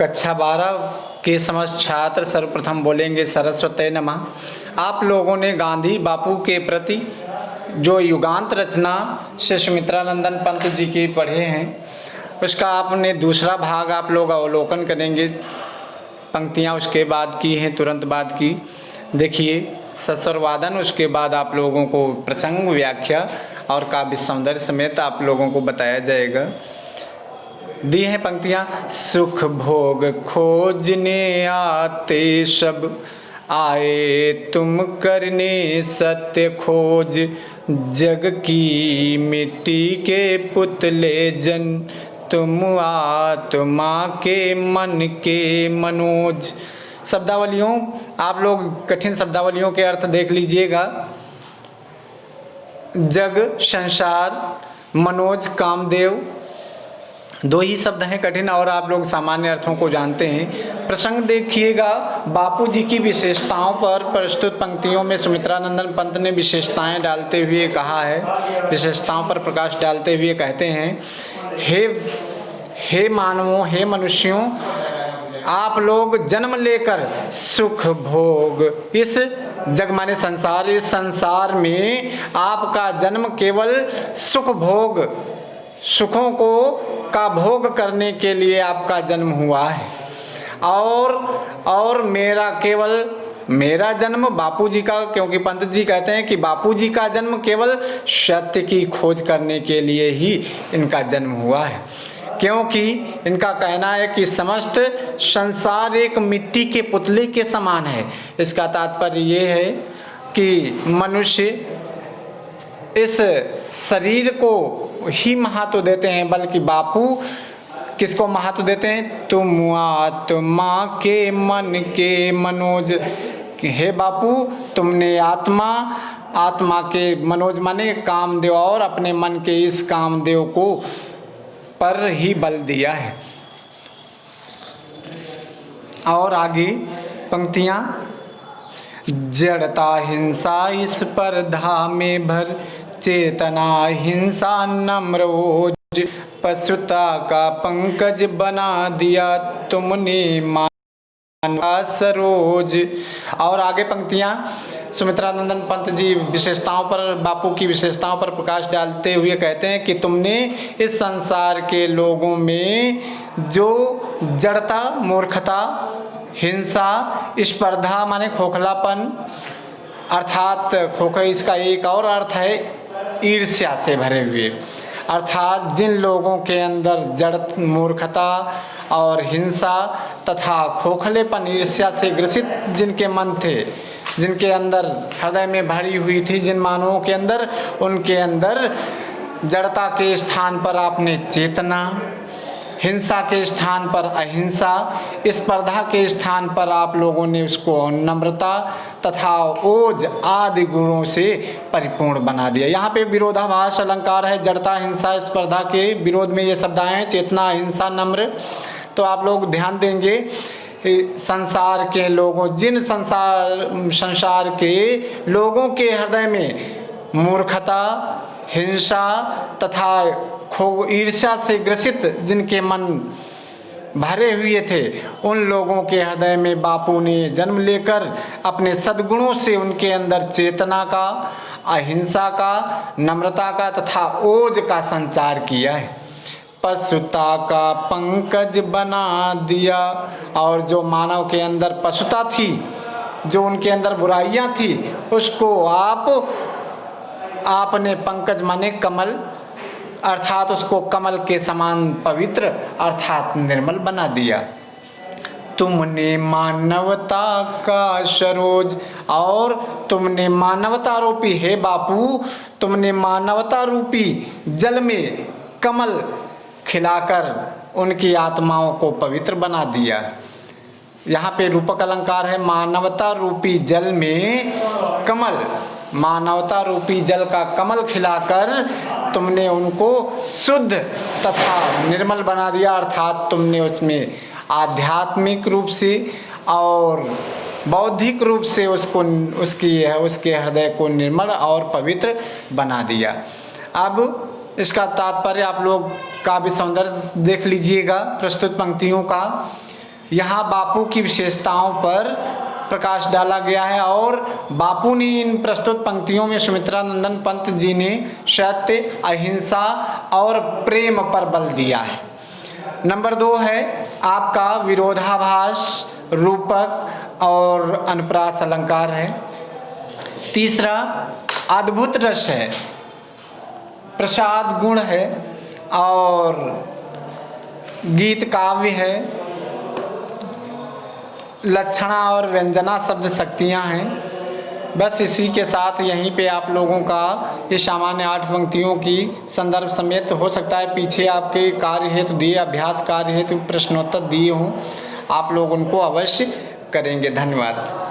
कक्षा 12 के समस्त छात्र सर्वप्रथम बोलेंगे सरस्वती नमः। आप लोगों ने गांधी बापू के प्रति जो युगांत रचना श्री सुमित्रानंदन पंत जी की पढ़े हैं, उसका आपने दूसरा भाग आप लोग अवलोकन करेंगे। पंक्तियां उसके बाद की हैं, तुरंत बाद की। देखिए, सस्वर वादन, उसके बाद आप लोगों को प्रसंग, व्याख्या और काव्य सौंदर्य समेत आप लोगों को बताया जाएगा। दी हैं पंक्तियां। सुख भोग खोजने आते सब, आए तुम करने सत्य खोज। जग की मिट्टी के पुतले जन, तुम आत्मा के मन के मनोज। शब्दावलियों, आप लोग कठिन शब्दावलियों के अर्थ देख लीजिएगा। जग, संसार, मनोज, कामदेव, दो ही शब्द हैं कठिन और आप लोग सामान्य अर्थों को जानते हैं। प्रसंग देखिएगा। बापू जी की विशेषताओं पर प्रस्तुत पंक्तियों में सुमित्रानंदन पंत ने विशेषताएं डालते हुए कहा है, विशेषताओं पर प्रकाश डालते हुए कहते हैं, हे मानवों, हे मनुष्यों, आप लोग जन्म लेकर सुख भोग, इस जग माने संसार, इस संसार में आपका जन्म केवल सुख भोग, सुखों को का भोग करने के लिए आपका जन्म हुआ है। और मेरा जन्म बापू जी का, क्योंकि पंत जी कहते हैं कि बापू जी का जन्म केवल सत्य की खोज करने के लिए ही इनका जन्म हुआ है। क्योंकि इनका कहना है कि समस्त संसार एक मिट्टी के पुतले के समान है। इसका तात्पर्य ये है कि मनुष्य इस शरीर को ही महत्व देते हैं, बल्कि बापू किसको महत्व देते हैं? तुम आत्मा के मन के मनोज। हे बापू, तुमने आत्मा के मनोज माने कामदेव और अपने मन के इस कामदेव को पर ही बल दिया है। और आगे पंक्तियां। जड़ता हिंसा इस स्पर्धा में भर, चेतना हिंसा नम्र ओज। पशुता का पंकज बना दिया तुमने मानवा सरोज। और आगे पंक्तियां। सुमित्रानंदन पंत जी विशेषताओं पर, बापू की विशेषताओं पर प्रकाश डालते हुए कहते हैं कि तुमने इस संसार के लोगों में जो जड़ता, मूर्खता, हिंसा, स्पर्धा माने खोखलापन, अर्थात खोखले, इसका एक और अर्थ है ईर्ष्या से भरे हुए, अर्थात जिन लोगों के अंदर जड़, मूर्खता और हिंसा तथा खोखलेपन, ईर्ष्या से ग्रसित जिनके मन थे, जिनके अंदर हृदय में भरी हुई थी, जिन मानवों के अंदर, उनके अंदर जड़ता के स्थान पर आपने चेतना, हिंसा के स्थान पर अहिंसा, स्पर्धा के स्थान पर आप लोगों ने उसको नम्रता तथा ओज आदि गुणों से परिपूर्ण बना दिया। यहाँ पे विरोधाभास अलंकार है। जड़ता, हिंसा, स्पर्धा के विरोध में ये शब्द आए हैं, चेतना, अहिंसा, नम्र। तो आप लोग ध्यान देंगे, संसार के लोगों, जिन संसार के लोगों के हृदय में मूर्खता, हिंसा तथा ईर्ष्या से ग्रसित जिनके मन भरे हुए थे, उन लोगों के हृदय में बापू ने जन्म लेकर अपने सद्गुणों से उनके अंदर चेतना का, अहिंसा का, नम्रता का तथा ओज का संचार किया है। पशुता का पंकज बना दिया। और जो मानव के अंदर पशुता थी, जो उनके अंदर बुराइयां थी, उसको आपने पंकज माने कमल, अर्थात उसको कमल के समान पवित्र अर्थात निर्मल बना दिया। तुमने मानवता का सरोज। और तुमने मानवता रूपी, हे बापू, तुमने मानवता रूपी जल में कमल खिलाकर उनकी आत्माओं को पवित्र बना दिया। यहाँ पे रूपक अलंकार है। मानवता रूपी जल में कमल, मानवता रूपी जल का कमल खिलाकर तुमने उनको शुद्ध तथा निर्मल बना दिया, अर्थात तुमने उसमें आध्यात्मिक रूप से और बौद्धिक रूप से उसके हृदय को निर्मल और पवित्र बना दिया। अब इसका तात्पर्य आप लोग काव्य सौंदर्य देख लीजिएगा प्रस्तुत पंक्तियों का। यहाँ बापू की विशेषताओं पर प्रकाश डाला गया है और बापू ने इन प्रस्तुत पंक्तियों में सुमित्रा नंदन पंत जी ने सत्य, अहिंसा और प्रेम पर बल दिया है। नंबर 2 है आपका विरोधाभास, रूपक और अनुप्रास अलंकार है। तीसरा अद्भुत रस है, प्रसाद गुण है और गीत काव्य है, लक्षणा और व्यंजना शब्द शक्तियाँ हैं। बस इसी के साथ यहीं पे आप लोगों का ये सामान्य 8 पंक्तियों की संदर्भ समेत हो सकता है पीछे आपके कार्य हेतु दिए, अभ्यास कार्य हेतु प्रश्नोत्तर दिए हों, आप लोग उनको अवश्य करेंगे। धन्यवाद।